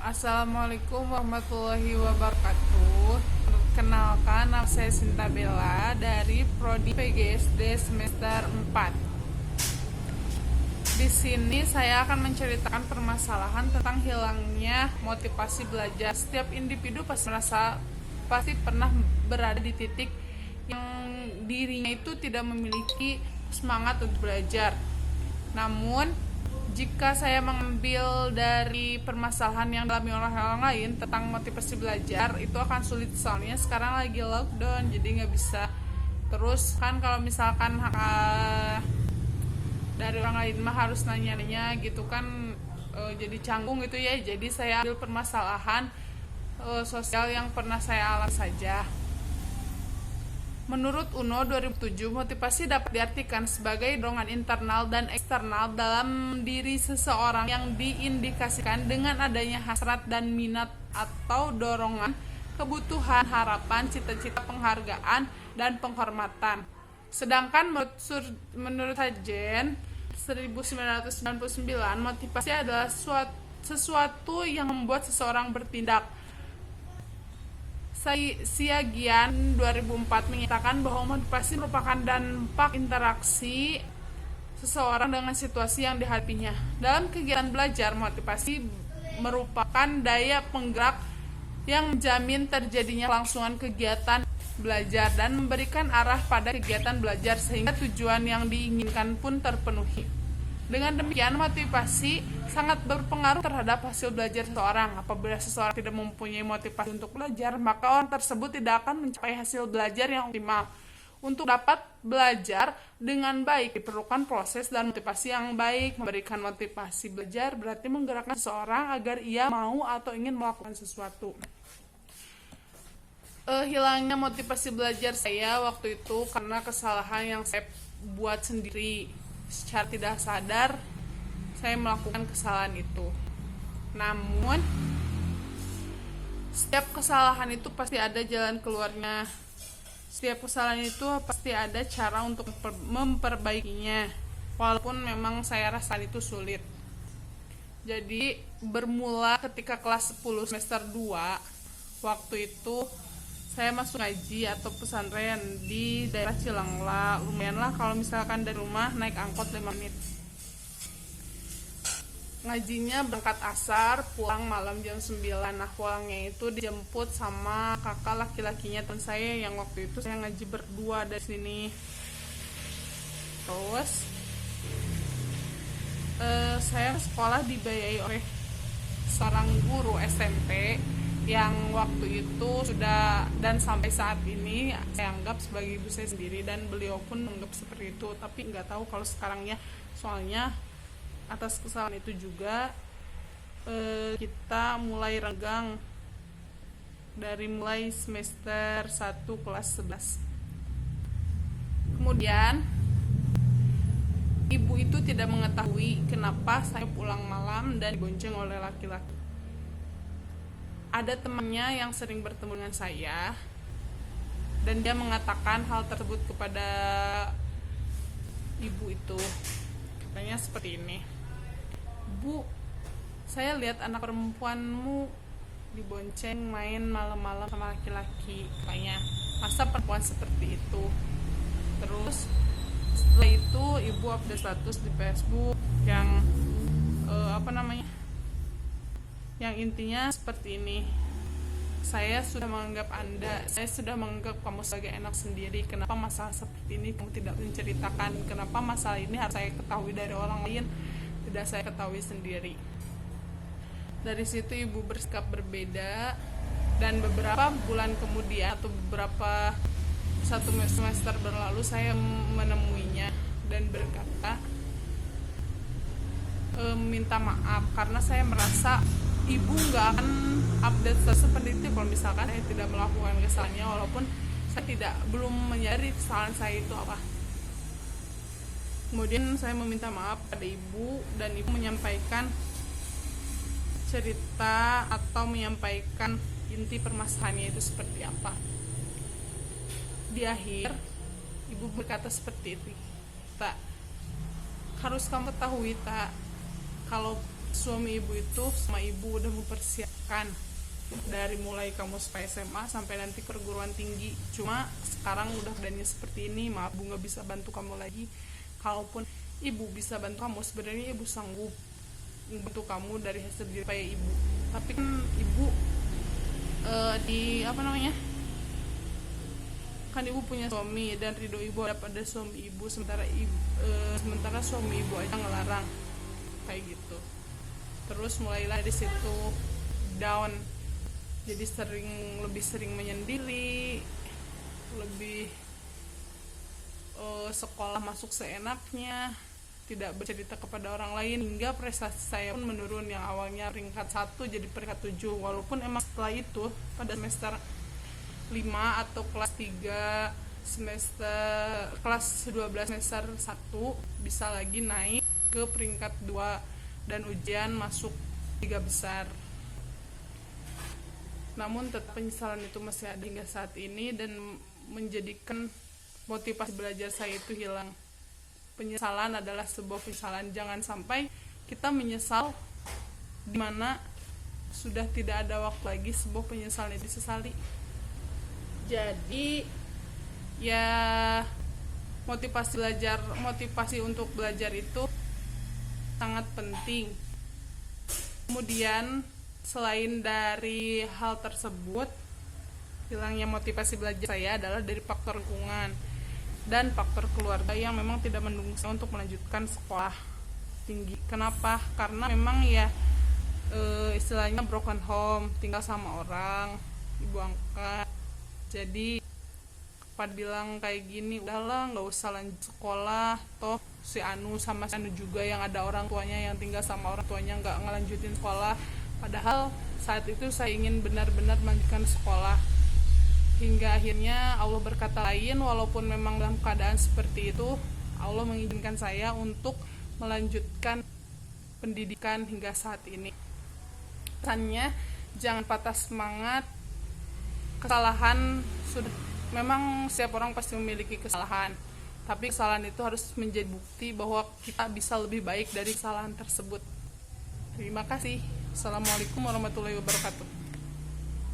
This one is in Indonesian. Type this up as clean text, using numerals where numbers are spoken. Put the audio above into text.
Assalamualaikum warahmatullahi wabarakatuh. Perkenalkan, nama saya Sinta Bella dari Prodi PGSD semester 4. Di sini saya akan menceritakan permasalahan tentang hilangnya motivasi belajar. Setiap individu pasti pernah berada di titik yang dirinya itu tidak memiliki semangat untuk belajar. Namun jika saya mengambil dari permasalahan yang dialami oleh orang lain tentang motivasi belajar, itu akan sulit soalnya sekarang lagi lockdown, jadi nggak bisa. Terus kan kalau misalkan dari orang lain mah harus nanya-nanya gitu kan, jadi canggung gitu ya. Jadi saya ambil permasalahan sosial yang pernah saya alami saja. Menurut UNO 2007, motivasi dapat diartikan sebagai dorongan internal dan eksternal dalam diri seseorang yang diindikasikan dengan adanya hasrat dan minat atau dorongan, kebutuhan, harapan, cita-cita, penghargaan, dan penghormatan. Sedangkan menurut Hajen 1999, motivasi adalah sesuatu yang membuat seseorang bertindak. Siagian 2004 menyatakan bahwa motivasi merupakan dampak interaksi seseorang dengan situasi yang dihadapinya. Dalam kegiatan belajar, motivasi merupakan daya penggerak yang menjamin terjadinya kelangsungan kegiatan belajar dan memberikan arah pada kegiatan belajar sehingga tujuan yang diinginkan pun terpenuhi. Dengan demikian, motivasi sangat berpengaruh terhadap hasil belajar seseorang. Apabila seseorang tidak mempunyai motivasi untuk belajar, maka orang tersebut tidak akan mencapai hasil belajar yang optimal. Untuk dapat belajar dengan baik, diperlukan proses dan motivasi yang baik. Memberikan motivasi belajar berarti menggerakkan seseorang agar ia mau atau ingin melakukan sesuatu. Hilangnya motivasi belajar saya waktu itu karena kesalahan yang saya buat sendiri. Secara tidak sadar saya melakukan kesalahan itu. Namun setiap kesalahan itu pasti ada jalan keluarnya. Setiap kesalahan itu pasti ada cara untuk memperbaikinya. Walaupun memang saya rasa itu sulit. Jadi bermula ketika kelas 10 semester 2, waktu itu saya masuk ngaji atau pesantren di daerah Cilangla. Lumayan lah kalau misalkan dari rumah naik angkot 5 menit. Ngajinya berangkat asar, pulang malam jam 9. Nah, pulangnya itu dijemput sama kakak laki-lakinya teman saya yang waktu itu saya ngaji berdua dari sini. Terus saya sekolah dibiayai oleh seorang guru SMP yang waktu itu sudah dan sampai saat ini saya anggap sebagai ibu saya sendiri, dan beliau pun menganggap seperti itu. Tapi nggak tahu kalau sekarangnya, soalnya atas kesalahan itu juga kita mulai renggang dari mulai semester 1 kelas 11. Kemudian ibu itu tidak mengetahui kenapa saya pulang malam dan dibonceng oleh laki-laki. Ada temannya yang sering bertemu dengan saya dan dia mengatakan hal tersebut kepada ibu itu. Katanya seperti ini, "Bu, saya lihat anak perempuanmu dibonceng main malam-malam sama laki-laki. Katanya, masa perempuan seperti itu?" Terus setelah itu ibu update status di Facebook yang yang intinya seperti ini, "Saya sudah menganggap kamu sebagai anak sendiri. Kenapa masalah seperti ini kamu tidak menceritakan? Kenapa masalah ini harus saya ketahui dari orang lain, tidak saya ketahui sendiri?" Dari situ ibu bersikap berbeda, dan beberapa bulan kemudian atau satu semester berlalu saya menemuinya dan berkata, minta maaf karena saya merasa ibu nggak akan update seperti itu kalau misalkan saya tidak melakukan kesalahannya, walaupun saya belum menyadari kesalahan saya itu apa. Kemudian saya meminta maaf pada ibu, dan ibu menyampaikan cerita atau menyampaikan inti permasalahannya itu seperti apa. Di akhir ibu berkata seperti itu, "Tak, harus kamu ketahui, Tak, kalau suami ibu itu sama ibu udah mempersiapkan dari mulai kamu supaya SMA sampai nanti perguruan tinggi. Cuma sekarang udah keadaannya seperti ini, maaf ibu nggak bisa bantu kamu lagi. Kalaupun ibu bisa bantu kamu, sebenarnya ibu sanggup bantu kamu dari hasil jerih payah ibu. Tapi kan ibu kan ibu punya suami dan ridho ibu ada pada suami ibu, sementara suami ibu aja ngelarang kayak gitu. Terus mulailah dari situ down, jadi lebih sering menyendiri, lebih sekolah masuk seenaknya, tidak bercerita kepada orang lain, hingga prestasi saya pun menurun. Yang awalnya peringkat 1 jadi peringkat 7, walaupun emang setelah itu pada semester 5 atau kelas 3 kelas 12 semester 1 bisa lagi naik ke peringkat 2 dan ujian masuk 3 besar. Namun tetap penyesalan itu masih ada hingga saat ini dan menjadikan motivasi belajar saya itu hilang. Penyesalan adalah sebuah penyesalan, jangan sampai kita menyesal dimana sudah tidak ada waktu lagi sebuah penyesalan itu disesali. Jadi ya motivasi untuk belajar itu sangat penting. Kemudian selain dari hal tersebut, hilangnya motivasi belajar saya adalah dari faktor lingkungan dan faktor keluarga yang memang tidak mendukung saya untuk melanjutkan sekolah tinggi. Kenapa? Karena memang ya istilahnya broken home, tinggal sama orang ibu angkat. Jadi pada bilang kayak gini, udahlah nggak usah lanjut sekolah, toh si Anu sama si Anu juga yang ada orang tuanya yang tinggal sama orang tuanya nggak ngelanjutin sekolah. Padahal saat itu saya ingin benar-benar melanjutkan sekolah. Hingga akhirnya Allah berkata lain, walaupun memang dalam keadaan seperti itu, Allah mengizinkan saya untuk melanjutkan pendidikan hingga saat ini. Pesannya, jangan patah semangat. Kesalahan sudah, memang setiap orang pasti memiliki kesalahan, tapi kesalahan itu harus menjadi bukti bahwa kita bisa lebih baik dari kesalahan tersebut. Terima kasih. Assalamualaikum warahmatullahi wabarakatuh.